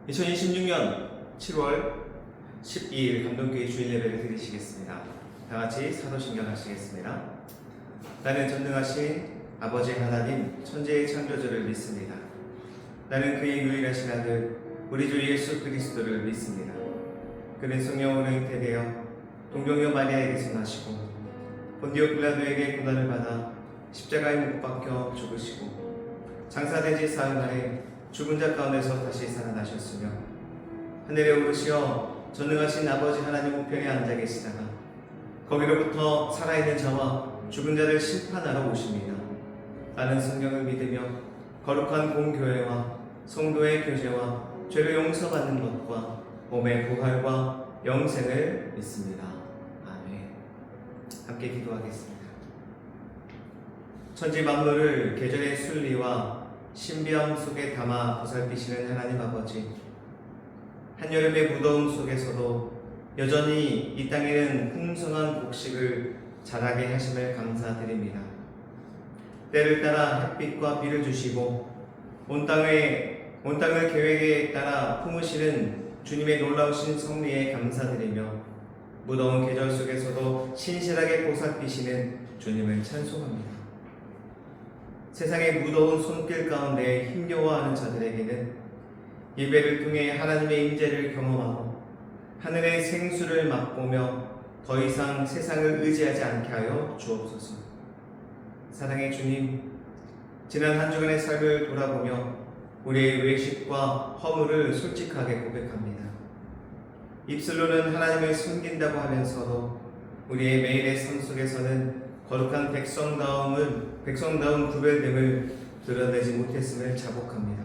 2026년 7월 12일 감동교회 주일 예배를 드리시겠습니다. 다같이 사도신경 하시겠습니다. 나는 전능하신 아버지 하나님 천지의 창조주를 믿습니다. 나는 그의 유일하신 아들 우리 주 예수 그리스도를 믿습니다. 그는 성령으로 잉태되어 동정녀 마리아에게서 나시고 본디오 빌라도에게 고난을 받아 십자가에 못 박혀 죽으시고 장사되지 사흘 만에 죽은 자 가운데서 다시 살아나셨으며 하늘에 오르시어 전능하신 아버지 하나님 우편에 앉아 계시다가 거기로부터 살아있는 자와 죽은 자를 심판하러 오십니다. 나는 성경을 믿으며 거룩한 공교회와 성도의 교제와 죄를 용서받는 것과 몸의 부활과 영생을 믿습니다. 아멘. 함께 기도하겠습니다. 천지 만물을 계절의 순리와 신비함 속에 담아 보살피시는 하나님 아버지, 한여름의 무더움 속에서도 여전히 이 땅에는 풍성한 곡식을 자라게 하심을 감사드립니다. 때를 따라 햇빛과 비를 주시고 온 땅을 계획에 따라 품으시는 주님의 놀라우신 섭리에 감사드리며 무더운 계절 속에서도 신실하게 보살피시는 주님을 찬송합니다. 세상의 무더운 손길 가운데 힘겨워하는 자들에게는 예배를 통해 하나님의 임재를 경험하고 하늘의 생수를 맛보며 더 이상 세상을 의지하지 않게 하여 주옵소서. 사랑의 주님, 지난 한 주간의 삶을 돌아보며 우리의 외식과 허물을 솔직하게 고백합니다. 입술로는 하나님을 섬긴다고 하면서도 우리의 매일의 삶 속에서는 거룩한 백성다운 구별됨을 드러내지 못했음을 자복합니다.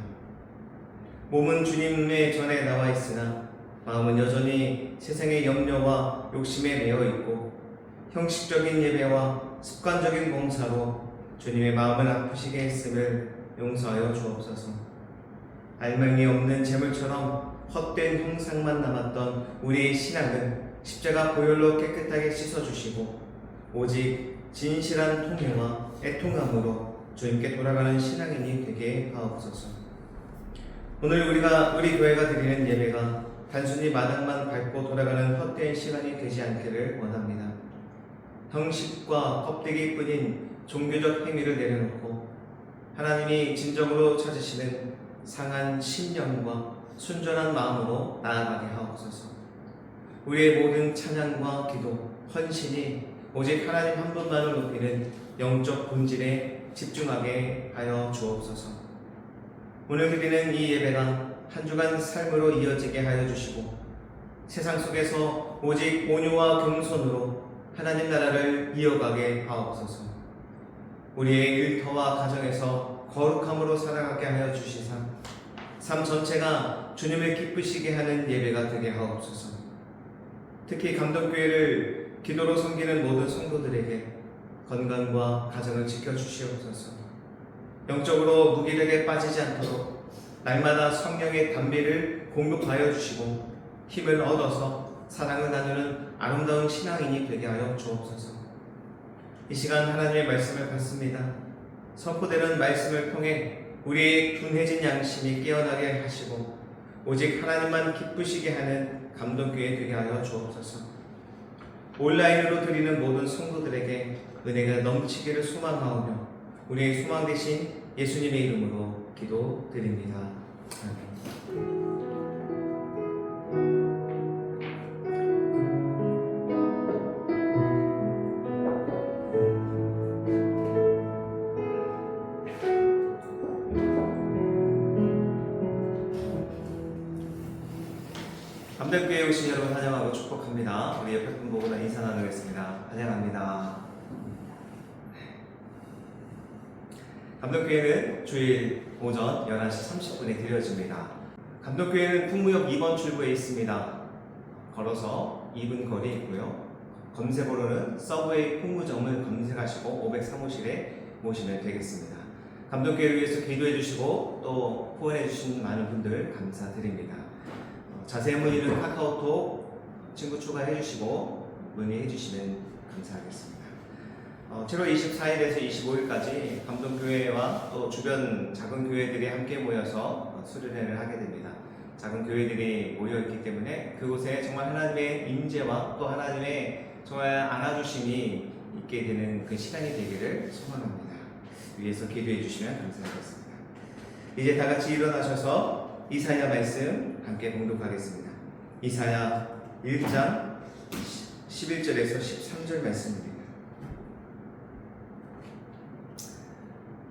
몸은 주님의 전에 나와 있으나 마음은 여전히 세상의 염려와 욕심에 매여 있고 형식적인 예배와 습관적인 봉사로 주님의 마음을 아프시게 했음을 용서하여 주옵소서. 알맹이 없는 재물처럼 헛된 형상만 남았던 우리의 신앙은 십자가 보혈로 깨끗하게 씻어주시고 오직 진실한 통회와 애통함으로 주님께 돌아가는 신앙인이 되게 하옵소서. 오늘 우리 교회가 드리는 예배가 단순히 마당만 밟고 돌아가는 헛된 시간이 되지 않기를 원합니다. 형식과 껍데기뿐인 종교적 행위를 내려놓고 하나님이 진정으로 찾으시는 상한 심령과 순전한 마음으로 나아가게 하옵소서. 우리의 모든 찬양과 기도, 헌신이 오직 하나님 한 분만을 높이는 영적 본질에 집중하게 하여 주옵소서. 오늘 드리는 이 예배가 한 주간 삶으로 이어지게 하여 주시고 세상 속에서 오직 온유와 겸손으로 하나님 나라를 이어가게 하옵소서. 우리의 일터와 가정에서 거룩함으로 살아가게 하여 주시사 삶 전체가 주님을 기쁘시게 하는 예배가 되게 하옵소서. 특히 감동교회를 기도로 섬기는 모든 성도들에게 건강과 가정을 지켜주시옵소서. 영적으로 무기력에 빠지지 않도록 날마다 성령의 담비를 공급하여 주시고 힘을 얻어서 사랑을 나누는 아름다운 신앙인이 되게 하여 주옵소서. 이 시간 하나님의 말씀을 받습니다. 선포되는 말씀을 통해 우리의 둔해진 양심이 깨어나게 하시고 오직 하나님만 기쁘시게 하는 감동교회 되게 하여 주옵소서. 온라인으로 드리는 모든 성도들에게 은혜가 넘치기를 소망하오며 우리의 소망 되신 예수님의 이름으로 기도드립니다. 아멘. 감동교회에 오신 여러분 환영하고 축복합니다. 우리 옆에 분 보고 인사 나누겠습니다. 환영합니다. 감동교회는 주일 오전 11시 30분에 드려집니다. 감동교회는 풍무역 2번 출구에 있습니다. 걸어서 2분 거리에 있고요. 검색어로는 서브웨이 풍무점을 검색하시고 503호실에 모시면 되겠습니다. 감동교회를 위해서 기도해 주시고 또 후원해 주신 많은 분들 감사드립니다. 자세한 문의는 카카오톡 친구 추가해 주시고 문의해 주시면 감사하겠습니다. 7월 24일에서 25일까지 감동교회와 또 주변 작은 교회들이 함께 모여서 수련회를 하게 됩니다. 작은 교회들이 모여있기 때문에 그곳에 정말 하나님의 임재와 또 하나님의 정말 안아주심이 있게 되는 그 시간이 되기를 소망합니다. 위에서 기도해 주시면 감사하겠습니다. 이제 다 같이 일어나셔서 이사야 말씀 함께 봉독하겠습니다. 이사야 1장 11절에서 13절 말씀입니다.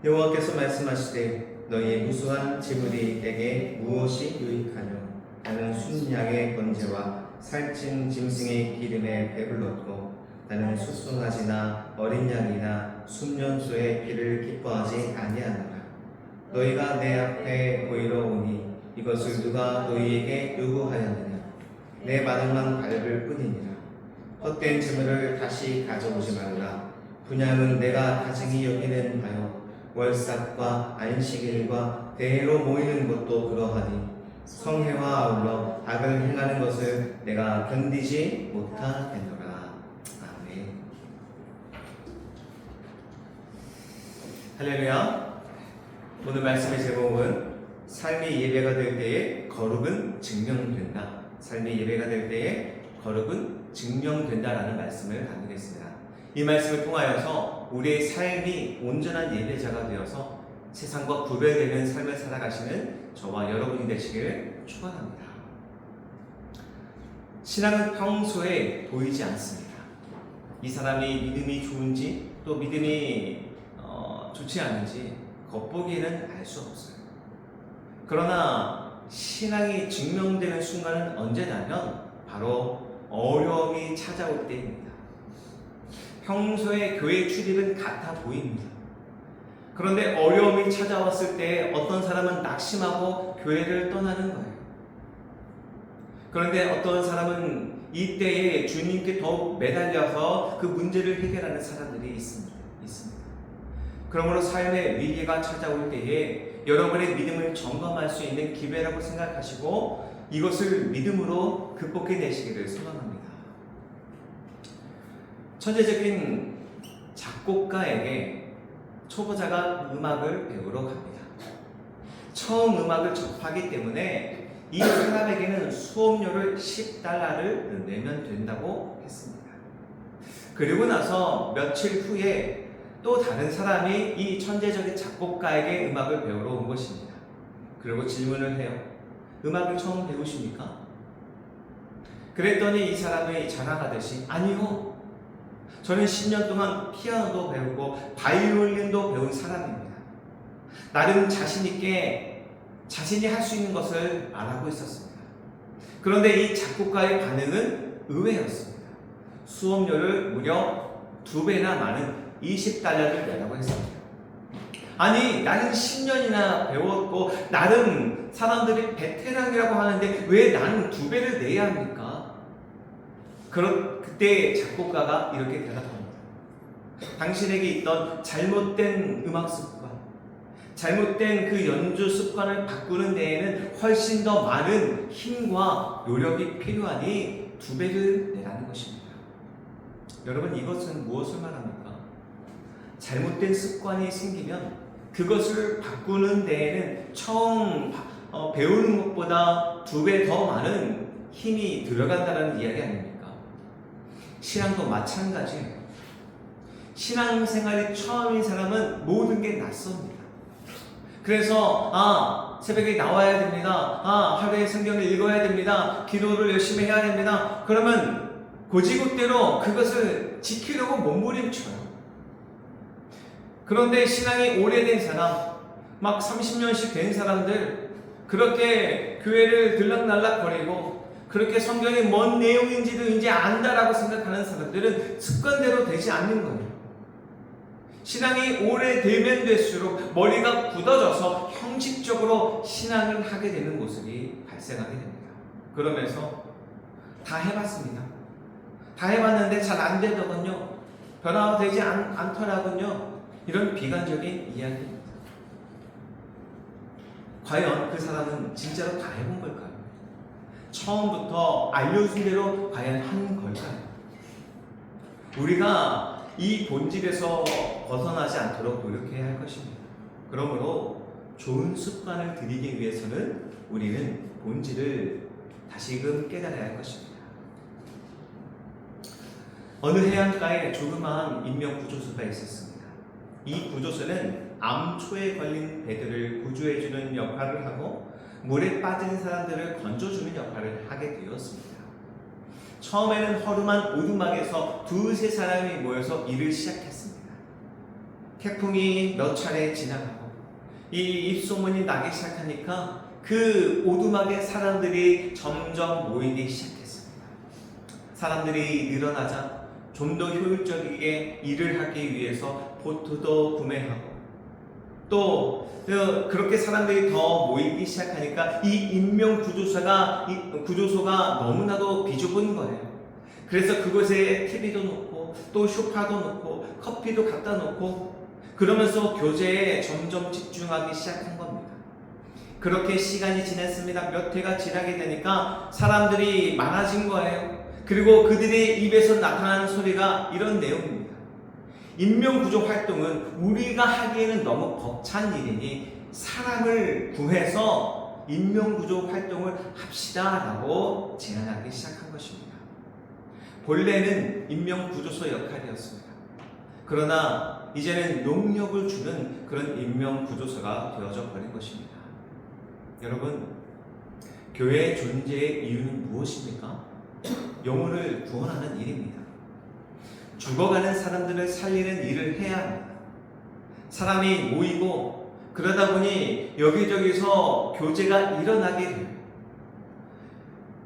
여호와께서 말씀하시되 너희의 무수한 재물이 내게 무엇이 유익하뇨? 나는 순양의 번제와 살찐 짐승의 기름에 배불렀고 나는 숫송아지나 어린 양이나 순년소의 피를 기뻐하지 아니하노라. 너희가 내 앞에 보이러 오니 이것을 누가 너희에게 요구하였느냐? 내 마당만 밟을 뿐이니라. 헛된 재물을 다시 가져오지 말라. 분양은 내가 가증히 여기는 바요 월삭과 안식일과 대회로 모이는 것도 그러하니 성회와 아울러 악을 행하는 것을 내가 견디지 못하겠노라. 아멘. 할렐루야. 오늘 말씀의 제목은 삶이 예배가 될 때에 거룩은 증명된다. 삶이 예배가 될 때에 거룩은 증명된다라는 말씀을 나누겠습니다. 이 말씀을 통하여서 우리의 삶이 온전한 예배자가 되어서 세상과 구별되는 삶을 살아가시는 저와 여러분이 되시기를 축원합니다. 신앙은 평소에 보이지 않습니다. 이 사람이 믿음이 좋은지 또 믿음이 좋지 않은지 겉보기에는 알 수 없어요. 그러나 신앙이 증명되는 순간은 언제냐면 바로 어려움이 찾아올 때입니다. 평소에 교회 출입은 같아 보입니다. 그런데 어려움이 찾아왔을 때 어떤 사람은 낙심하고 교회를 떠나는 거예요. 그런데 어떤 사람은 이때에 주님께 더욱 매달려서 그 문제를 해결하는 사람들이 있습니다. 그러므로 삶의 위기가 찾아올 때에 여러분의 믿음을 점검할 수 있는 기회라고 생각하시고 이것을 믿음으로 극복해내시기를 소망합니다. 천재적인 작곡가에게 초보자가 음악을 배우러 갑니다. 처음 음악을 접하기 때문에 이 사람에게는 수업료를 $10를 내면 된다고 했습니다. 그리고 나서 며칠 후에 또 다른 사람이 이 천재적인 작곡가에게 음악을 배우러 온 것입니다. 그리고 질문을 해요. 음악을 처음 배우십니까? 그랬더니 이 사람이 자랑하듯이 아니요. 저는 10년 동안 피아노도 배우고 바이올린도 배운 사람입니다. 나름 자신 있게 자신이 할 수 있는 것을 말하고 있었습니다. 그런데 이 작곡가의 반응은 의외였습니다. 수업료를 무려 2배나 많은 $20를 내라고 했습니다. 아니 나는 10년이나 배웠고 나름 사람들이 베테랑이라고 하는데 왜 나는 2배를 내야 합니까? 그때 작곡가가 이렇게 대답합니다. 당신에게 있던 잘못된 음악 습관, 잘못된 그 연주 습관을 바꾸는 데에는 훨씬 더 많은 힘과 노력이 필요하니 2배를 내라는 것입니다. 여러분 이것은 무엇을 말합니까? 잘못된 습관이 생기면 그것을 바꾸는 데에는 처음 배우는 것보다 2배 더 많은 힘이 들어간다는 이야기 아닙니까? 신앙도 마찬가지예요. 신앙생활이 처음인 사람은 모든 게 낯섭니다. 그래서 새벽에 나와야 됩니다. 하루에 성경을 읽어야 됩니다. 기도를 열심히 해야 됩니다. 그러면 고지곳대로 그것을 지키려고 몸부림쳐요. 그런데 신앙이 오래된 사람, 막 30년씩 된 사람들, 그렇게 교회를 들락날락거리고 그렇게 성경이 뭔 내용인지도 이제 안다라고 생각하는 사람들은 습관대로 되지 않는 거예요. 신앙이 오래되면 될수록 머리가 굳어져서 형식적으로 신앙을 하게 되는 모습이 발생하게 됩니다. 그러면서 다 해봤습니다. 다 해봤는데 잘 안 되더군요. 변화가 되지 않더라군요. 이런 비관적인 이야기입니다. 과연 그 사람은 진짜로 다 해본 걸까요? 처음부터 알려준 대로 과연 한 걸까요? 우리가 이 본질에서 벗어나지 않도록 노력해야 할 것입니다. 그러므로 좋은 습관을 들이기 위해서는 우리는 본질을 다시금 깨달아야 할 것입니다. 어느 해안가에 조그마한 인명구조소가 있었습니다. 이 구조소는 암초에 걸린 배들을 구조해주는 역할을 하고 물에 빠진 사람들을 건져주는 역할을 하게 되었습니다. 처음에는 허름한 오두막에서 두세 사람이 모여서 일을 시작했습니다. 태풍이 몇 차례 지나가고 이 입소문이 나기 시작하니까 그 오두막에 사람들이 점점 모이기 시작했습니다. 사람들이 늘어나자 좀 더 효율적이게 일을 하기 위해서 보트도 구매하고 또 그렇게 사람들이 더 모이기 시작하니까 이 인명구조소가 너무나도 비좁은 거예요. 그래서 그곳에 TV도 놓고 또 소파도 놓고 커피도 갖다 놓고 그러면서 교제에 점점 집중하기 시작한 겁니다. 그렇게 시간이 지났습니다. 몇 해가 지나게 되니까 사람들이 많아진 거예요. 그리고 그들의 입에서 나타나는 소리가 이런 내용입니다. 인명구조 활동은 우리가 하기에는 너무 벅찬 일이니 사람을 구해서 인명구조 활동을 합시다라고 제안하기 시작한 것입니다. 본래는 인명구조소 역할이었습니다. 그러나 이제는 용역을 주는 그런 인명구조소가 되어져 버린 것입니다. 여러분, 교회의 존재의 이유는 무엇입니까? 영혼을 구원하는 일입니다. 죽어가는 사람들을 살리는 일을 해야 합니다. 사람이 모이고 그러다 보니 여기저기서 교제가 일어나게 돼요.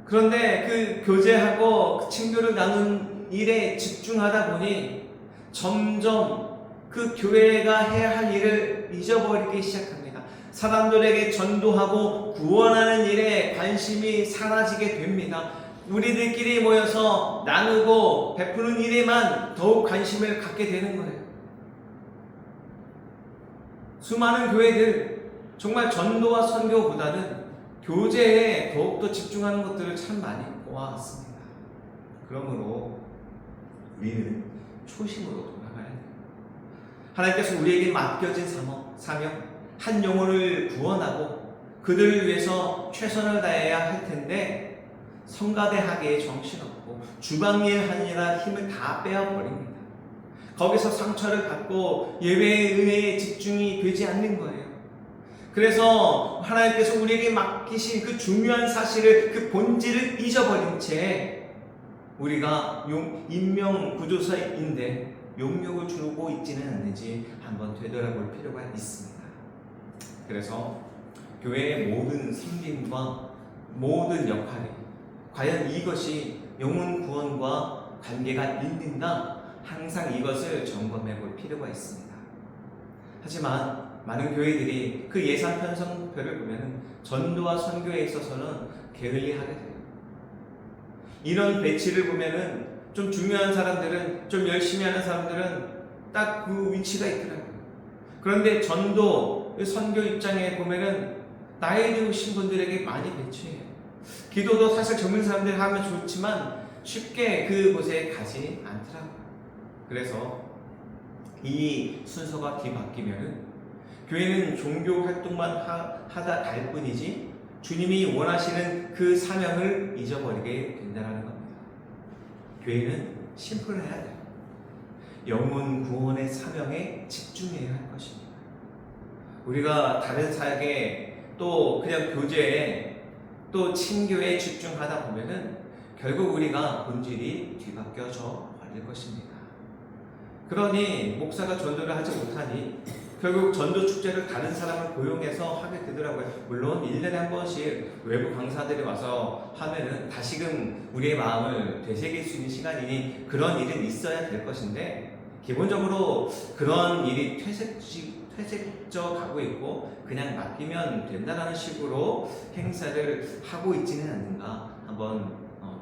그런데 그 교제하고 그 친교를 나눈 일에 집중하다 보니 점점 그 교회가 해야 할 일을 잊어버리기 시작합니다. 사람들에게 전도하고 구원하는 일에 관심이 사라지게 됩니다. 우리들끼리 모여서 나누고 베푸는 일에만 더욱 관심을 갖게 되는 거예요. 수많은 교회들 정말 전도와 선교보다는 교제에 더욱더 집중하는 것들을 참 많이 보아왔습니다. 그러므로 우리는 초심으로 돌아가야 해요. 하나님께서 우리에게 맡겨진 사명, 한 영혼을 구원하고 그들을 위해서 최선을 다해야 할 텐데 성가대하기에 정신없고 주방일 하느라 힘을 다 빼어버립니다. 거기서 상처를 받고 예배의 은혜에 집중이 되지 않는 거예요. 그래서 하나님께서 우리에게 맡기신 그 중요한 사실을, 그 본질을 잊어버린 채 우리가 인명구조사인데 용역을 주고 있지는 않는지 한번 되돌아볼 필요가 있습니다. 그래서 교회의 모든 섬김과 모든 역할이 과연 이것이 영혼 구원과 관계가 있는가, 항상 이것을 점검해 볼 필요가 있습니다. 하지만 많은 교회들이 그 예산 편성표를 보면 전도와 선교에 있어서는 게을리하게 돼요. 이런 배치를 보면은 좀 중요한 사람들은, 좀 열심히 하는 사람들은 딱 그 위치가 있더라고요. 그런데 전도, 선교 입장에 보면은 나이 드신 분들에게 많이 배치해요. 기도도 사실 젊은 사람들 하면 좋지만 쉽게 그곳에 가지 않더라고요. 그래서 이 순서가 뒤바뀌면은 교회는 종교 활동만 하다 갈 뿐이지 주님이 원하시는 그 사명을 잊어버리게 된다는 겁니다. 교회는 심플해야 돼요. 영혼 구원의 사명에 집중해야 할 것입니다. 우리가 다른 사역에 또 그냥 교제에 또 친교에 집중하다 보면은 결국 우리가 본질이 뒤바뀌어져 버릴 것입니다. 그러니 목사가 전도를 하지 못하니 결국 전도 축제를 다른 사람을 고용해서 하게 되더라고요. 물론 1년에 한 번씩 외부 강사들이 와서 하면은 다시금 우리의 마음을 되새길 수 있는 시간이니 그런 일은 있어야 될 것인데, 기본적으로 그런 일이 퇴색져 가고 있고 그냥 맡기면 된다는 식으로 행사를 하고 있지는 않는가 한번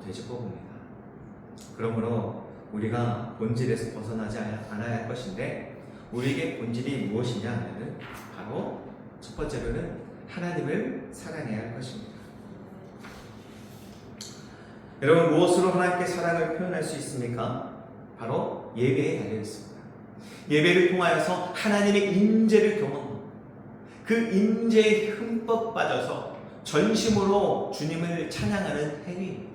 되짚어 봅니다. 그러므로 우리가 본질에서 벗어나지 않아야 할 것인데, 우리에게 본질이 무엇이냐 하면 바로 첫 번째로는 하나님을 사랑해야 할 것입니다. 여러분, 무엇으로 하나님께 사랑을 표현할 수 있습니까? 바로 예배에 달려 있습니다. 예배를 통하여서 하나님의 임재를 경험합니다. 그 임재에 흠뻑 빠져서 전심으로 주님을 찬양하는 행위입니다.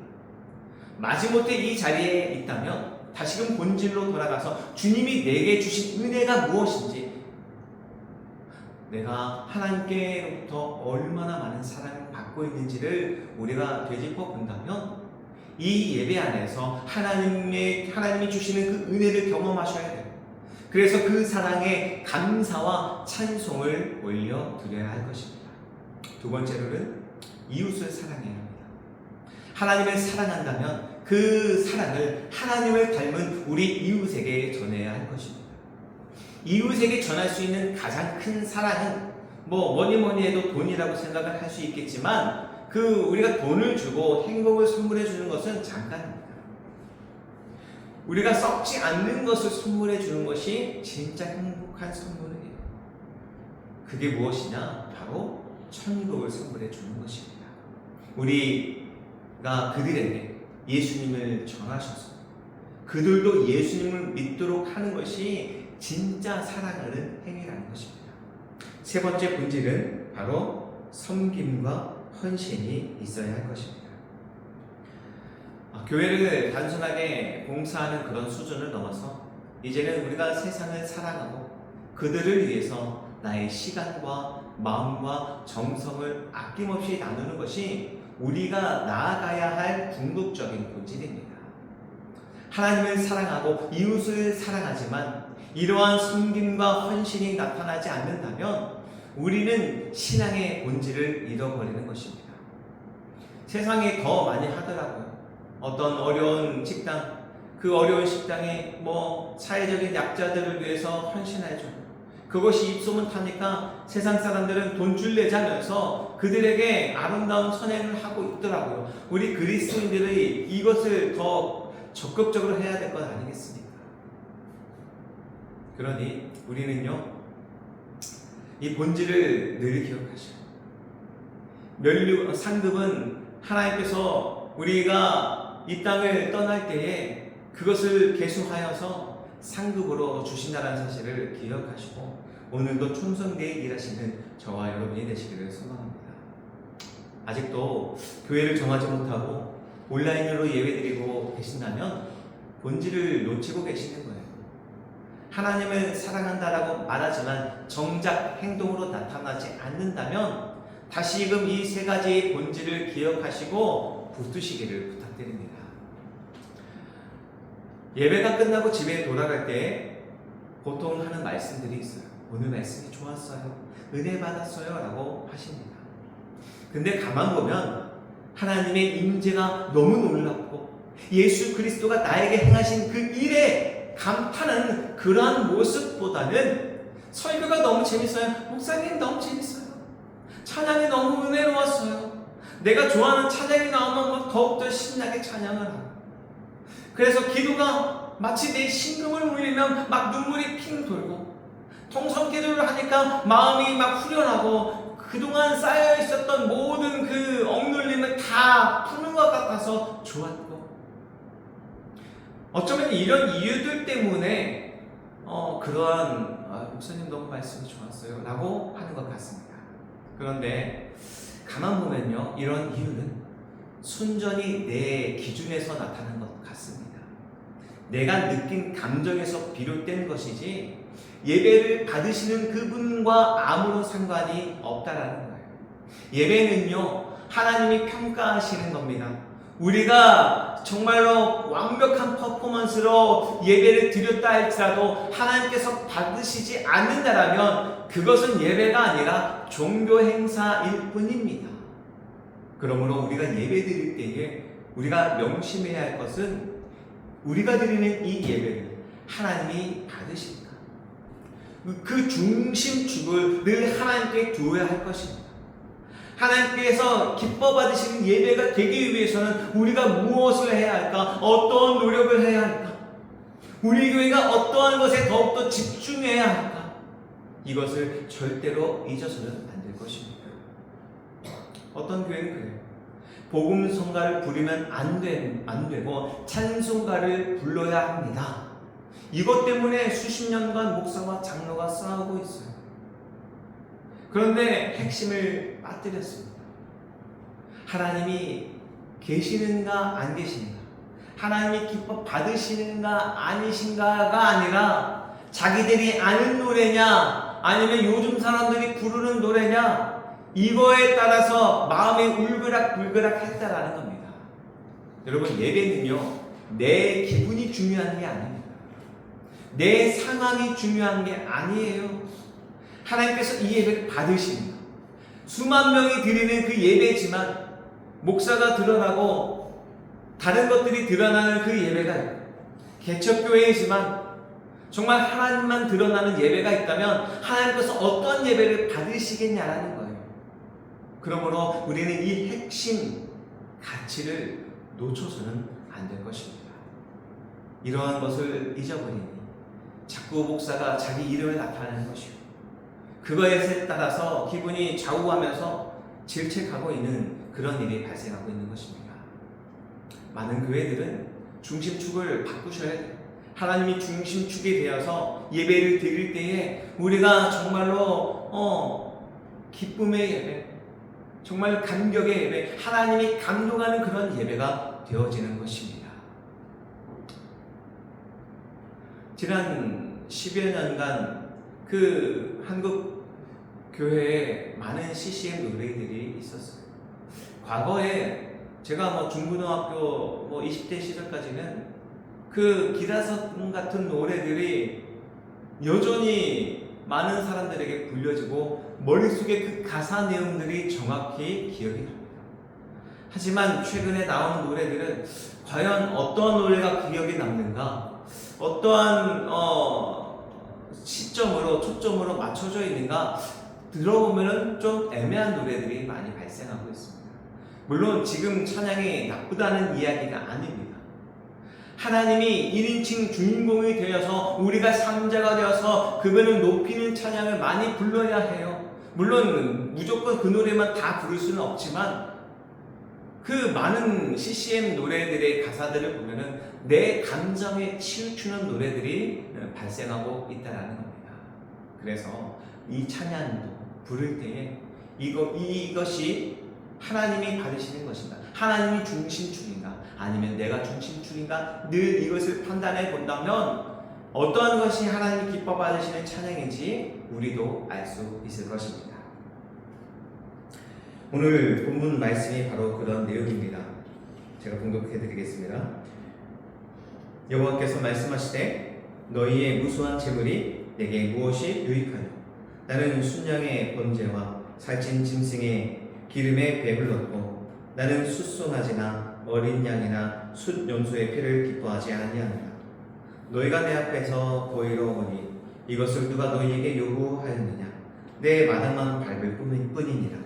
마지못해 이 자리에 있다면 다시금 본질로 돌아가서 주님이 내게 주신 은혜가 무엇인지, 내가 하나님께로부터 얼마나 많은 사랑을 받고 있는지를 우리가 되짚어 본다면 이 예배 안에서 하나님이 주시는 그 은혜를 경험하셔야 돼요. 그래서 그 사랑에 감사와 찬송을 올려드려야 할 것입니다. 두 번째로는 이웃을 사랑해야 합니다. 하나님을 사랑한다면 그 사랑을 하나님을 닮은 우리 이웃에게 전해야 할 것입니다. 이웃에게 전할 수 있는 가장 큰 사랑은 뭐니 해도 돈이라고 생각을 할 수 있겠지만 우리가 돈을 주고 행복을 선물해 주는 것은 잠깐입니다. 우리가 썩지 않는 것을 선물해 주는 것이 진짜 행복한 선물이에요. 그게 무엇이냐? 바로 천국을 선물해 주는 것입니다. 우리가 그들에게 예수님을 전하셔서 그들도 예수님을 믿도록 하는 것이 진짜 사랑하는 행위라는 것입니다. 세 번째 본질은 바로 섬김과 헌신이 있어야 할 것입니다. 교회를 단순하게 봉사하는 그런 수준을 넘어서 이제는 우리가 세상을 사랑하고 그들을 위해서 나의 시간과 마음과 정성을 아낌없이 나누는 것이 우리가 나아가야 할 궁극적인 본질입니다. 하나님을 사랑하고 이웃을 사랑하지만 이러한 섬김과 헌신이 나타나지 않는다면 우리는 신앙의 본질을 잃어버리는 것입니다. 세상에 더 많이 하더라고요. 어떤 어려운 식당, 그 어려운 식당에 사회적인 약자들을 위해서 헌신해줘. 그것이 입소문 타니까 세상 사람들은 돈줄 내자면서 그들에게 아름다운 선행을 하고 있더라고요. 우리 그리스도인들이 이것을 더 적극적으로 해야 될 것 아니겠습니까? 그러니 우리는요, 이 본질을 늘 기억하셔요. 상급은 하나님께서 우리가 이 땅을 떠날 때에 그것을 계수하여서 상급으로 주신다는 사실을 기억하시고 오늘도 충성되게 일하시는 저와 여러분이 되시기를 소망합니다. 아직도 교회를 정하지 못하고 온라인으로 예배드리고 계신다면 본질을 놓치고 계시는 거예요. 하나님을 사랑한다라고 말하지만 정작 행동으로 나타나지 않는다면 다시금 이 세 가지의 본질을 기억하시고 붙드시기를 부탁드립니다. 예배가 끝나고 집에 돌아갈 때 보통 하는 말씀들이 있어요. 오늘 말씀이 좋았어요. 은혜 받았어요. 라고 하십니다. 근데 가만 보면 하나님의 임재가 너무 놀랍고 예수 그리스도가 나에게 행하신 그 일에 감탄하는 그러한 모습보다는 설교가 너무 재밌어요. 목사님 너무 재밌어요. 찬양이 너무 은혜로웠어요. 내가 좋아하는 찬양이 나오면 더욱더 신나게 찬양을 하고, 그래서 기도가 마치 내 심금을 울리면 막 눈물이 핑 돌고, 통성 기도를 하니까 마음이 막 후련하고 그동안 쌓여 있었던 모든 그 억눌림을 다 푸는 것 같아서 좋았고, 어쩌면 이런 이유들 때문에 그러한 목사님 너무 말씀이 좋았어요 라고 하는 것 같습니다. 그런데 가만 보면요, 이런 이유는 순전히 내 기준에서 나타나는 것 같습니다. 내가 느낀 감정에서 비롯된 것이지 예배를 받으시는 그분과 아무런 상관이 없다라는 거예요. 예배는요, 하나님이 평가하시는 겁니다. 우리가 정말로 완벽한 퍼포먼스로 예배를 드렸다 할지라도 하나님께서 받으시지 않는다라면 그것은 예배가 아니라 종교 행사일 뿐입니다. 그러므로 우리가 예배 드릴 때에 우리가 명심해야 할 것은 우리가 드리는 이 예배를 하나님이 받으실까? 그 중심축을 늘 하나님께 두어야 할 것입니다. 하나님께서 기뻐 받으시는 예배가 되기 위해서는 우리가 무엇을 해야 할까? 어떠한 노력을 해야 할까? 우리 교회가 어떠한 것에 더욱더 집중해야 할까? 이것을 절대로 잊어서는 안 될 것입니다. 어떤 교회는 그래요. 복음성가를 부르면 안 되고 찬송가를 불러야 합니다. 이것 때문에 수십 년간 목사와 장로가 싸우고 있어요. 그런데 핵심을 빠뜨렸습니다. 하나님이 계시는가 안 계시는가, 하나님이 기뻐 받으시는가 아니신가가 아니라 자기들이 아는 노래냐 아니면 요즘 사람들이 부르는 노래냐, 이거에 따라서 마음이 울그락불그락 했다라는 겁니다. 여러분, 예배는요, 내 기분이 중요한 게 아닙니다. 내 상황이 중요한 게 아니에요. 하나님께서 이 예배를 받으십니다. 수만 명이 드리는 그 예배지만 목사가 드러나고 다른 것들이 드러나는 그 예배가 있고, 개척교회이지만 정말 하나님만 드러나는 예배가 있다면 하나님께서 어떤 예배를 받으시겠냐라는 거예요. 그러므로 우리는 이 핵심 가치를 놓쳐서는 안 될 것입니다. 이러한 것을 잊어버리니 자꾸 목사가 자기 이름을 나타내는 것이고, 그거에 따라서 기분이 좌우하면서 질책하고 있는 그런 일이 발생하고 있는 것입니다. 많은 교회들은 중심축을 바꾸셔야 돼요. 하나님이 중심축이 되어서 예배를 드릴 때에 우리가 정말로 기쁨의 예배, 정말 감격의 예배, 하나님이 감동하는 그런 예배가 되어지는 것입니다. 지난 10여 년간 그 한국 교회에 많은 CCM 노래들이 있었어요. 과거에 제가 중고등학교 20대 시절까지는 그 기라성 같은 노래들이 여전히 많은 사람들에게 불려지고 머릿속에 그 가사 내용들이 정확히 기억이 납니다. 하지만 최근에 나온 노래들은 과연 어떠한 노래가 기억에 남는가, 어떠한 시점으로 초점으로 맞춰져 있는가, 들어보면 좀 애매한 노래들이 많이 발생하고 있습니다. 물론 지금 찬양이 나쁘다는 이야기가 아닙니다. 하나님이 1인칭 주인공이 되어서 우리가 상자가 되어서 그분을 높이는 찬양을 많이 불러야 해요. 물론 무조건 그 노래만 다 부를 수는 없지만 그 많은 CCM 노래들의 가사들을 보면은 내 감정에 치우치는 노래들이 발생하고 있다는 겁니다. 그래서 이 찬양도 부를 때에 이것이 하나님이 받으시는 것인가, 하나님이 중심축인가, 아니면 내가 중심축인가, 늘 이것을 판단해 본다면 어떠한 것이 하나님이 기뻐 받으시는 찬양인지 우리도 알 수 있을 것입니다. 오늘 본문 말씀이 바로 그런 내용입니다. 제가 봉독해 드리겠습니다. 여호와께서 말씀하시되 너희의 무수한 재물이 내게 무엇이 유익하뇨? 나는 순양의 번제와 살찐 짐승의 기름에 배불렀고 나는 숫송아지나 어린 양이나 숫 염소의 피를 기뻐하지 아니하노라. 너희가 내 앞에서 보이러 오니 이것을 누가 너희에게 요구하였느냐? 내 마당만 밟을 뿐이니라.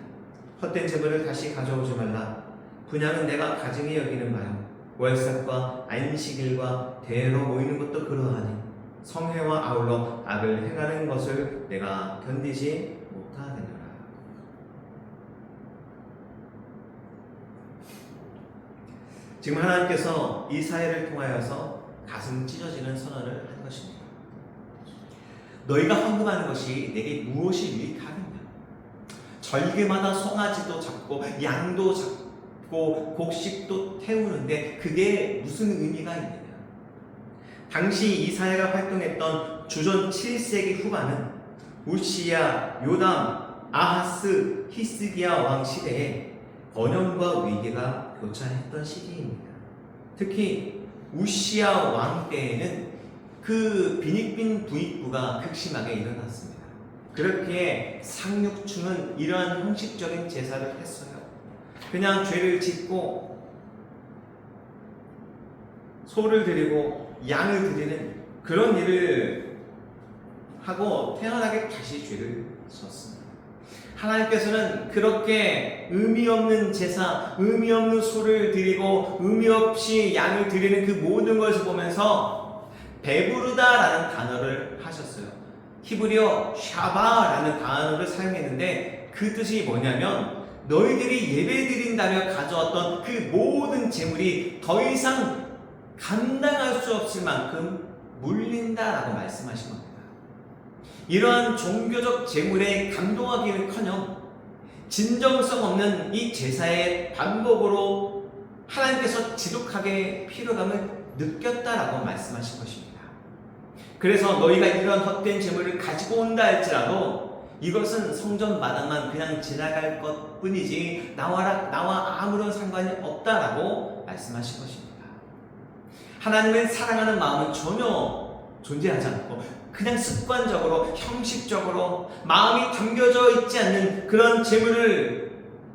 헛된 재물을 다시 가져오지 말라. 분양은 내가 가증히 여기는 바요. 월삭과 안식일과 대로 모이는 것도 그러하니 성회와 아울러 악을 행하는 것을 내가 견디지 못하느니라. 지금 하나님께서 이 사회를 통하여서 가슴 찢어지는 선언을 한 것입니다. 너희가 헌금하는 것이 내게 무엇이 유익하느냐? 절기마다 송아지도 잡고 양도 잡고 곡식도 태우는데 그게 무슨 의미가 있느냐? 당시 이사야가 활동했던 주전 7세기 후반은 우시야, 요담, 아하스, 히스기야 왕 시대에 번영과 위기가 교차했던 시기입니다. 특히 우시야 왕 때에는 그 빈익빈 부익부가 극심하게 일어났습니다. 그렇기에 상륙층은 이러한 형식적인 제사를 했어요. 그냥 죄를 짓고 소를 드리고 양을 드리는 그런 일을 하고 태어나게 다시 죄를 졌습니다. 하나님께서는 그렇게 의미 없는 제사, 의미 없는 소를 드리고 의미 없이 양을 드리는 그 모든 것을 보면서 배부르다라는 단어를 하셨어요. 히브리어 샤바라는 단어를 사용했는데 그 뜻이 뭐냐면 너희들이 예배 드린다며 가져왔던 그 모든 재물이 더 이상 감당할 수 없을 만큼 물린다라고 말씀하신 겁니다. 이러한 종교적 제물에 감동하기는커녕 진정성 없는 이 제사의 반복으로 하나님께서 지독하게 피로감을 느꼈다라고 말씀하신 것입니다. 그래서 너희가 이런 헛된 제물을 가지고 온다 할지라도 이것은 성전 마당만 그냥 지나갈 것 뿐이지 나와 아무런 상관이 없다라고 말씀하신 것입니다. 하나님을 사랑하는 마음은 전혀 존재하지 않고 그냥 습관적으로 형식적으로 마음이 담겨져 있지 않는 그런 제물을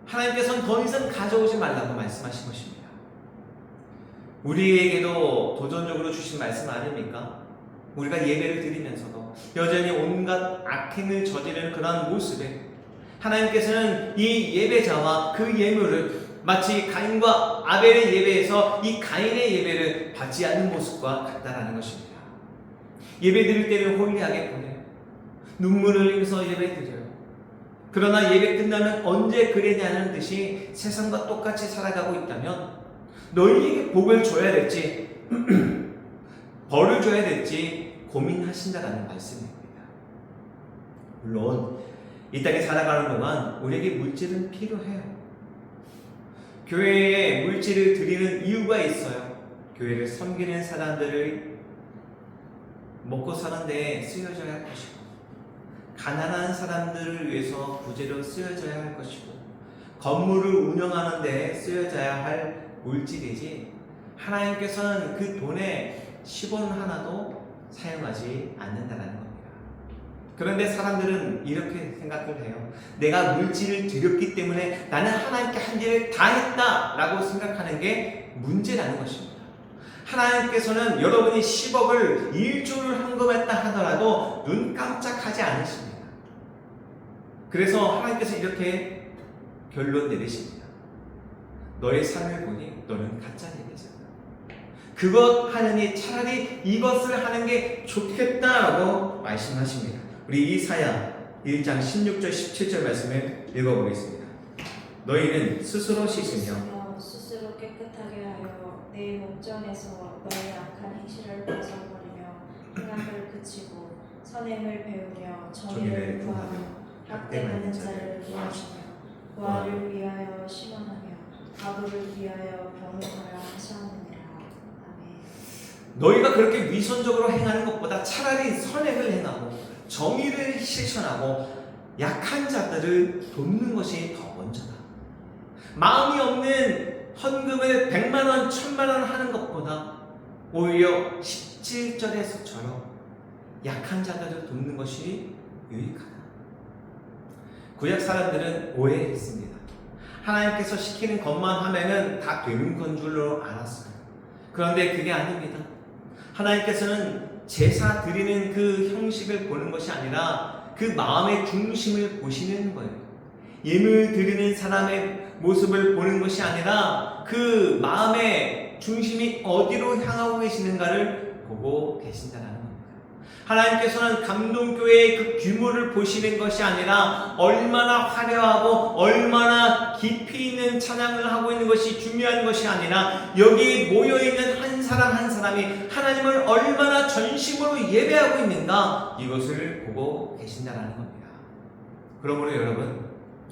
하나님께서는 더 이상 가져오지 말라고 말씀하신 것입니다. 우리에게도 도전적으로 주신 말씀 아닙니까? 우리가 예배를 드리면서도 여전히 온갖 악행을 저지르는 그러한 모습에 하나님께서는 이 예배자와 그 예물을 마치 가인과 아벨의 예배에서 이 가인의 예배를 받지 않는 모습과 같다라는 것입니다. 예배 드릴 때는 홀리하게 보내요. 눈물을 흘리면서 예배 드려요. 그러나 예배 끝나면 언제 그랬냐는 듯이 세상과 똑같이 살아가고 있다면 너희에게 복을 줘야 될지 벌을 줘야 될지 고민하신다라는 말씀입니다. 물론 이 땅에 살아가는 동안 우리에게 물질은 필요해요. 교회에 물질을 드리는 이유가 있어요. 교회를 섬기는 사람들을 먹고 사는 데 쓰여져야 할 것이고, 가난한 사람들을 위해서 부재로 쓰여져야 할 것이고, 건물을 운영하는 데 쓰여져야 할 물질이지 하나님께서는 그 돈에 10원 하나도 사용하지 않는다는 겁니다. 그런데 사람들은 이렇게 생각을 해요. 내가 물질을 드렸기 때문에 나는 하나님께 한 일을 다 했다라고 생각하는 게 문제라는 것입니다. 하나님께서는 여러분이 10억을 1조를 헌금했다 하더라도 눈 깜짝하지 않으십니다. 그래서 하나님께서 이렇게 결론 내리십니다. 너의 삶을 보니 너는 가짜 예배자다. 그것 하느니 차라리 이것을 하는 게 좋겠다라고 말씀하십니다. 우리 이사야 1장 16절 17절 말씀을 읽어보겠습니다. 너희는 스스로 씻으며 스스로 깨끗하게 하여 내 목전에서 너의 악한 행실을 벗어버리며 행악을 그치고 선행을 배우며 정의를 구하며 학대받는 자를 도와주며 부활을 위하여 심원하며 가부를 위하여 병을 하시느니라. 아멘. 너희가 그렇게 위선적으로 행하는 것보다 차라리 선행을 행하고 정의를 실천하고 약한 자들을 돕는 것이 더 먼저다. 마음이 없는 헌금을 100만원, 1000만원 하는 것보다 오히려 17절에서처럼 약한 자들을 돕는 것이 유익하다. 구약 사람들은 오해했습니다. 하나님께서 시키는 것만 하면은 다 되는 건 줄로 알았어요. 그런데 그게 아닙니다. 하나님께서는 제사 드리는 그 형식을 보는 것이 아니라 그 마음의 중심을 보시는 거예요. 예물 드리는 사람의 모습을 보는 것이 아니라 그 마음의 중심이 어디로 향하고 계시는가를 보고 계신다는 겁니다. 하나님께서는 감동교회의 그 규모를 보시는 것이 아니라 얼마나 화려하고 얼마나 깊이 있는 찬양을 하고 있는 것이 중요한 것이 아니라 여기 모여있는 한 사람 한 사람이 하나님을 얼마나 전심으로 예배하고 있는가, 이것을 보고 계신다는 겁니다. 그러므로 여러분,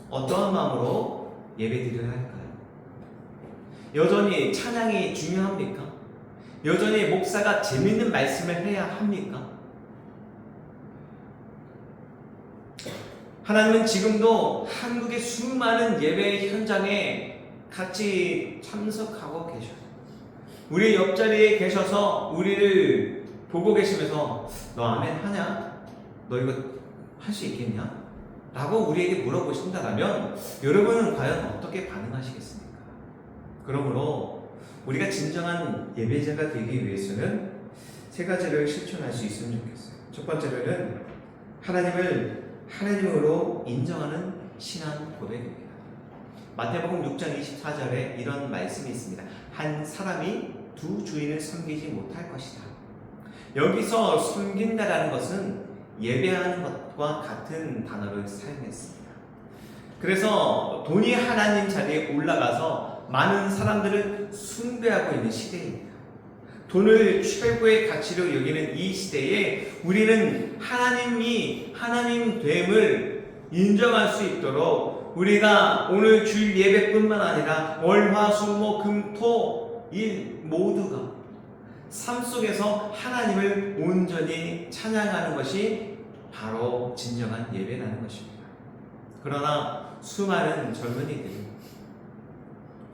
어떠한 마음으로 예배드려야 할까요? 여전히 찬양이 중요합니까? 여전히 목사가 재밌는 말씀을 해야 합니까? 하나님은 지금도 한국의 수많은 예배 현장에 같이 참석하고 계셔요. 우리 옆자리에 계셔서 우리를 보고 계시면서 너 아멘 하냐? 너 이거 할 수 있겠냐? 라고 우리에게 물어보신다면 여러분은 과연 어떻게 반응하시겠습니까? 그러므로 우리가 진정한 예배자가 되기 위해서는 세 가지를 실천할 수 있으면 좋겠어요. 첫 번째로는 하나님을 하나님으로 인정하는 신앙 고백입니다. 마태복음 6장 24절에 이런 말씀이 있습니다. 한 사람이 두 주인을 섬기지 못할 것이다. 여기서 섬긴다라는 것은 예배하는 것과 같은 단어를 사용했습니다. 그래서 돈이 하나님 자리에 올라가서 많은 사람들을 숭배하고 있는 시대입니다. 돈을 최고의 가치로 여기는 이 시대에 우리는 하나님이 하나님 됨을 인정할 수 있도록 우리가 오늘 주일 예배뿐만 아니라 월, 화, 수, 목, 금, 토, 일 모두가 삶 속에서 하나님을 온전히 찬양하는 것이 바로 진정한 예배라는 것입니다. 그러나 수많은 젊은이들이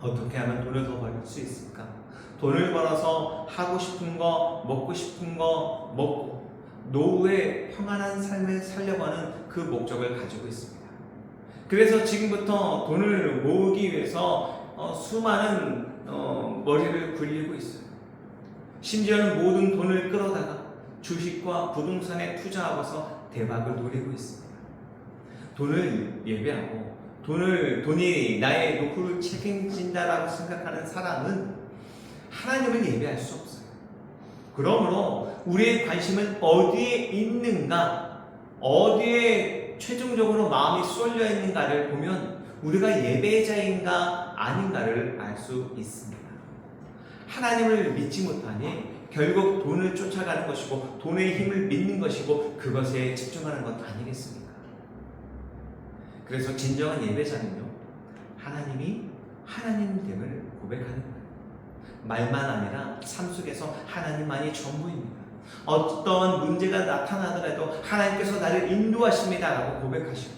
어떻게 하면 돈을 더 벌 수 있을까? 돈을 벌어서 하고 싶은 거, 먹고 싶은 거 먹고 노후에 평안한 삶을 살려고 하는 그 목적을 가지고 있습니다. 그래서 지금부터 돈을 모으기 위해서 수많은 머리를 굴리고 있어요. 심지어는 모든 돈을 끌어다가 주식과 부동산에 투자하고서 대박을 노리고 있습니다. 돈을 예배하고 돈이 나의 노후를 책임진다라고 생각하는 사람은 하나님을 예배할 수 없어요. 그러므로 우리의 관심은 어디에 있는가, 어디에 최종적으로 마음이 쏠려 있는가를 보면 우리가 예배자인가 아닌가를 알 수 있습니다. 하나님을 믿지 못하니 결국 돈을 쫓아가는 것이고 돈의 힘을 믿는 것이고 그것에 집중하는 것 아니겠습니까? 그래서 진정한 예배자는요, 하나님이 하나님됨을 고백하는 거예요. 말만 아니라 삶 속에서 하나님만이 전부입니다. 어떤 문제가 나타나더라도 하나님께서 나를 인도하십니다라고 고백하시고,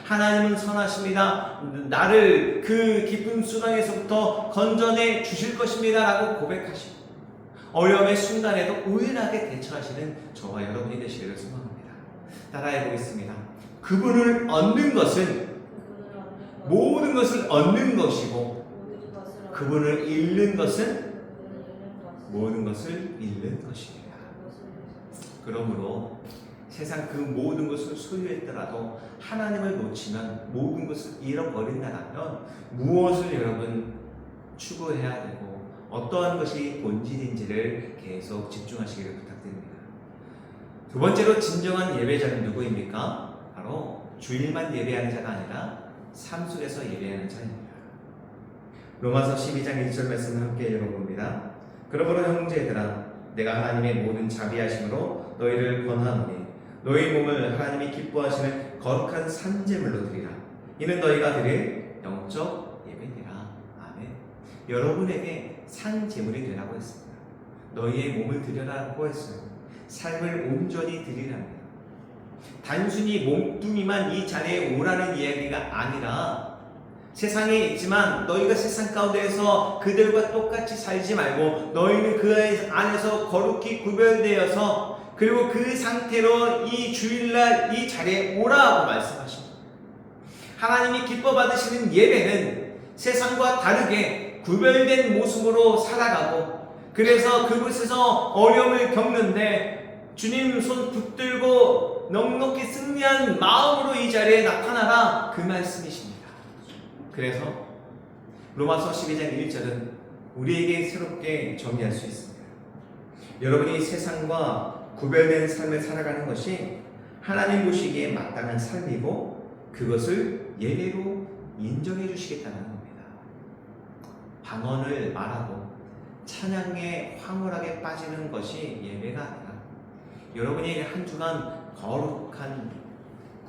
하나님은 선하십니다. 나를 그 깊은 수렁에서부터 건져내 주실 것입니다라고 고백하시고, 어려움의 순간에도 우연하게 대처하시는 저와 여러분이 되시기를 소망합니다. 따라해 보겠습니다. 그분을 얻는 것은 모든 것을 얻는 것이고, 그분을 잃는 것은 모든 것을 잃는 것입니다. 그러므로 세상 그 모든 것을 소유했더라도 하나님을 놓치면 모든 것을 잃어버린다면 무엇을 여러분 추구해야 되고 어떠한 것이 본질인지를 계속 집중하시기를 부탁드립니다. 두 번째로 진정한 예배자는 누구입니까? 바로 주일만 예배하는 자가 아니라 삶 속에서 예배하는 자입니다. 로마서 12장 1절 말씀을 함께 읽어봅니다. 그러므로 형제들아, 내가 하나님의 모든 자비하심으로 너희를 권하노니 너희 몸을 하나님이 기뻐하시는 거룩한 산제물로 드리라. 이는 너희가 드릴 영적 예배니라. 아멘. 여러분에게 산제물이 되라고 했습니다. 너희의 몸을 드려라고 했어요. 삶을 온전히 드리랍니다. 단순히 몸뚱이만 이 자리에 오라는 이야기가 아니라 세상에 있지만 너희가 세상 가운데에서 그들과 똑같이 살지 말고 너희는 그 안에서 거룩히 구별되어서 그리고 그 상태로 이 주일날 이 자리에 오라고 말씀하십니다. 하나님이 기뻐 받으시는 예배는 세상과 다르게 구별된 모습으로 살아가고, 그래서 그곳에서 어려움을 겪는데 주님 손 붙들고 넉넉히 승리한 마음으로 이 자리에 나타나라, 그 말씀이십니다. 그래서 로마서 12장 1절은 우리에게 새롭게 정리할 수 있습니다. 여러분이 세상과 구별된 삶을 살아가는 것이 하나님 보시기에 마땅한 삶이고 그것을 예배로 인정해 주시겠다는 겁니다. 방언을 말하고 찬양에 황홀하게 빠지는 것이 예배가 아니라 여러분이 한 주간 거룩한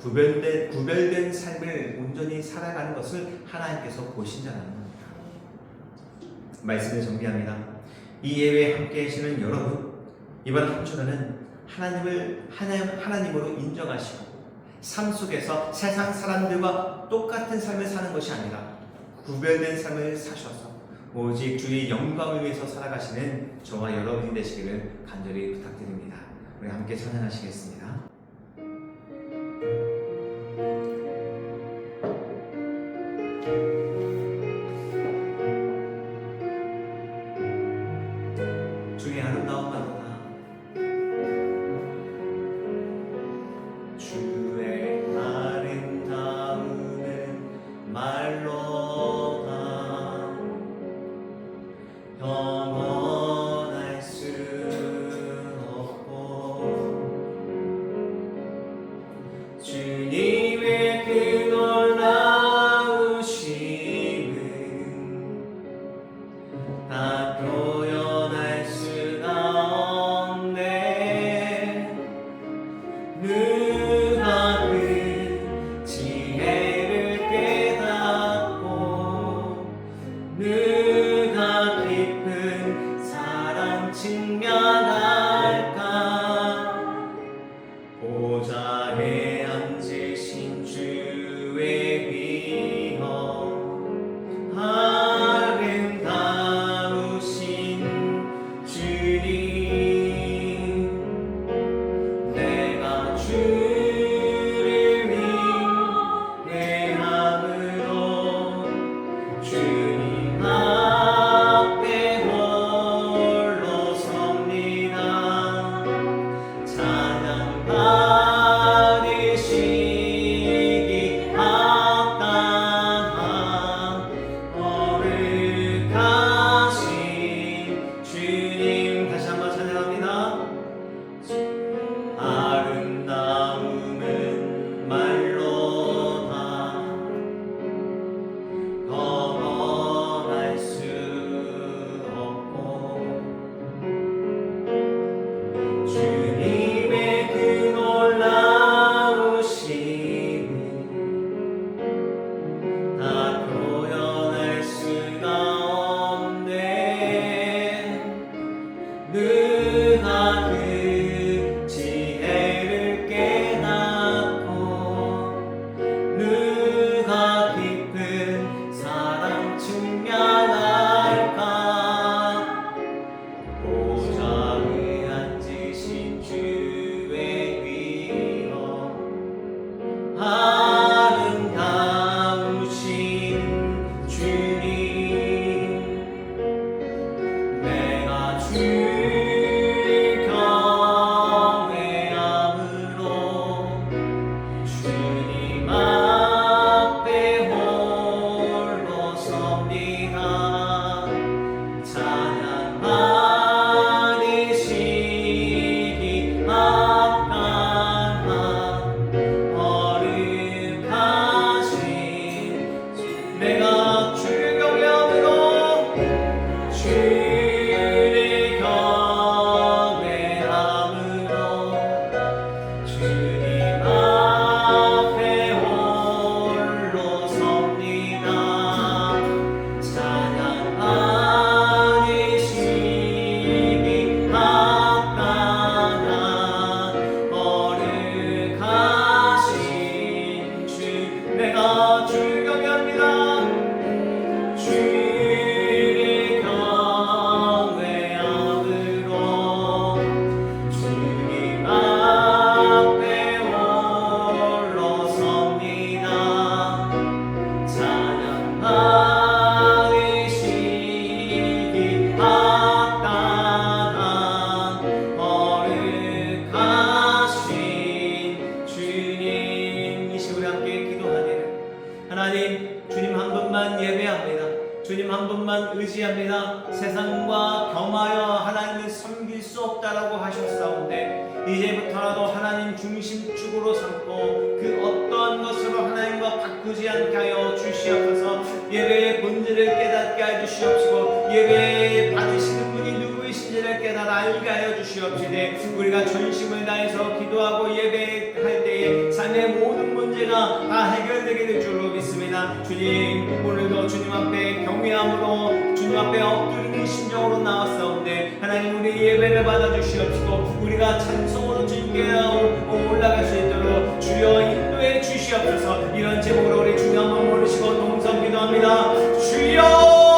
구별된 삶을 온전히 살아가는 것을 하나님께서 보신다는 겁니다. 말씀을 정리합니다. 이 예배에 함께 하시는 여러분, 이번 한 주간은 하나님으로 인정하시고 삶 속에서 세상 사람들과 똑같은 삶을 사는 것이 아니라 구별된 삶을 사셔서 오직 주의 영광을 위해서 살아가시는 저와 여러분이 되시기를 간절히 부탁드립니다. 우리 함께 찬양하시겠습니다. 주의 아름다운 말로다. 주의 아름다운 말로다. 영원할 수 없고 주님의 그 놀라우심은 다 표현할 수가 의지합니다. 세상과 겸하여 하나님을 섬길 수 없다라고 하셨사온데 이제부터라도 하나님 중심축으로 삼고 그 어떠한 것으로 하나님과 바꾸지 않게 하여 주시옵소서. 예배의 본질을 깨닫게 하여 주시옵시고 예배 받으시는 분이 누구이신지를 깨달아 알게 하여 주시옵시되 우리가 전심을 다해서 기도하고 예배할 때에 삶의 모든 문제가 다 해결되게 될 줄로 믿습니다. 주님, 오늘도 주님 앞에 경외함으로 주님 앞에 엎드리는 심정으로 나왔사온데 하나님 우리 예배를 받아주시옵시고 우리가 찬송으로 주님께 올라갈 수 있도록 주여 인도해 주시옵소서. 이런 제목으로 우리 주님 한번 모르시고 동성 기도합니다. 주여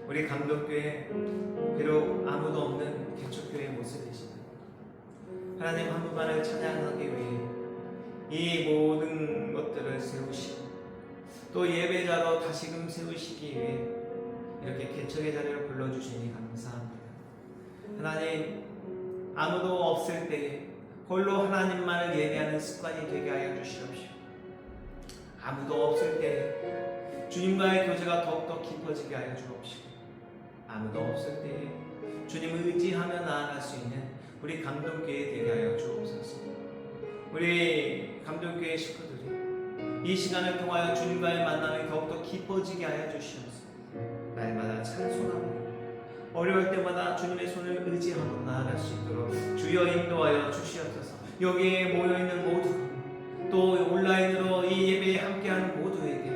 우리 감독교회 비록 아무도 없는 개척교회의 모습이지만 하나님 한 분만을 찬양하기 위해 이 모든 것들을 세우시고 또 예배자로 다시금 세우시기 위해 이렇게 개척의 자리를 불러주시니 감사합니다. 하나님, 아무도 없을 때에 홀로 하나님만을 예배하는 습관이 되게 하여 주시옵시고 아무도 없을 때에 주님과의 교제가 더욱더 깊어지게 하여 주옵시고 아무도 없을 때에 주님을 의지하며 나아갈 수 있는 우리 감동교회 되게 하여 주옵소서. 우리 감동교회 식구들이 이 시간을 통하여 주님과의 만남이 더욱더 깊어지게 하여 주시옵소서. 날마다 찬송하며 어려울 때마다 주님의 손을 의지하고 나아갈 수 있도록 주여 인도하여 주시옵소서. 여기에 모여있는 모두 또 온라인으로 이 예배에 함께하는 모두에게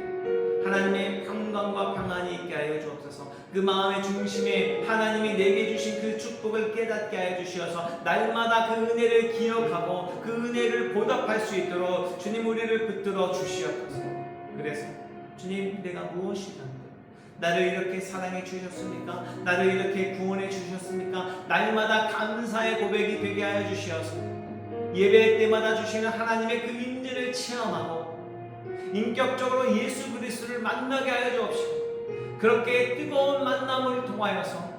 하나님의 평강과 평안이 있게 하여 주옵소서. 그 마음의 중심에 하나님이 내게 주신 그 축복을 깨닫게 하여 주시어서 날마다 그 은혜를 기억하고 그 은혜를 보답할 수 있도록 주님 우리를 붙들어 주시옵소서. 그래서 주님, 내가 무엇이든지 나를 이렇게 사랑해 주셨습니까? 나를 이렇게 구원해 주셨습니까? 날마다 감사의 고백이 되게 하여 주시어서 예배 때마다 주시는 하나님의 그 인내를 체험하고 인격적으로 예수 그리스도를 만나게 하여 주옵시고 그렇게 뜨거운 만남을 통하여서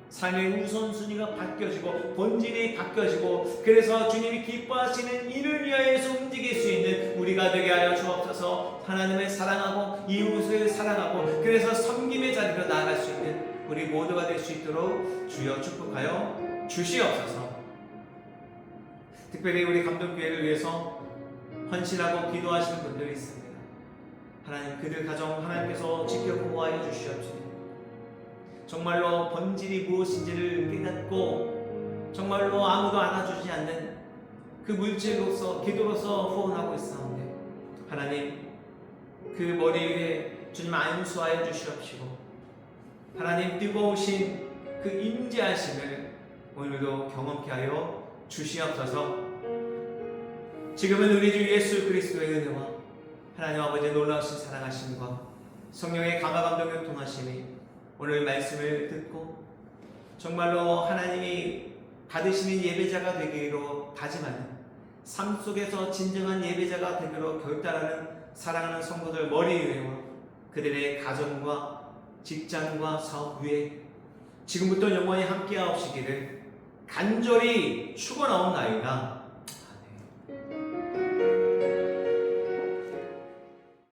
삶의 우선순위가 바뀌어지고 본질이 바뀌어지고 그래서 주님이 기뻐하시는 일을 위하여서 움직일 수 있는 우리가 되게 하여 주옵소서. 하나님을 사랑하고 이웃을 사랑하고 그래서 섬김의 자리로 나아갈 수 있는 우리 모두가 될 수 있도록 주여 축복하여 주시옵소서. 특별히 우리 감동교회를 위해서 헌신하고 기도하시는 분들이 있습니다. 하나님 그들 가정 하나님께서 지켜 보호하여 주시옵시고 정말로 본질이 무엇인지를 깨닫고 정말로 아무도 안아주지 않는 그 물질로서 기도로서 후원하고 있사온데 하나님 그 머리 위에 주님 안수하여 주시옵시고 하나님 뜨거우신 그 임재하심을 오늘도 경험케 하여 주시옵소서. 지금은 우리 주 예수 그리스도의 은혜와 하나님 아버지의 놀라우신 사랑하심과 성령의 감화감동 교통하심이 오늘 말씀을 듣고 정말로 하나님이 받으시는 예배자가 되기로 다짐하는 삶 속에서 진정한 예배자가 되기로 결단하는 사랑하는 성도들 머리 위에와 그들의 가정과 직장과 사업 위에 지금부터 영원히 함께하옵시기를 간절히 축원하옵나이다.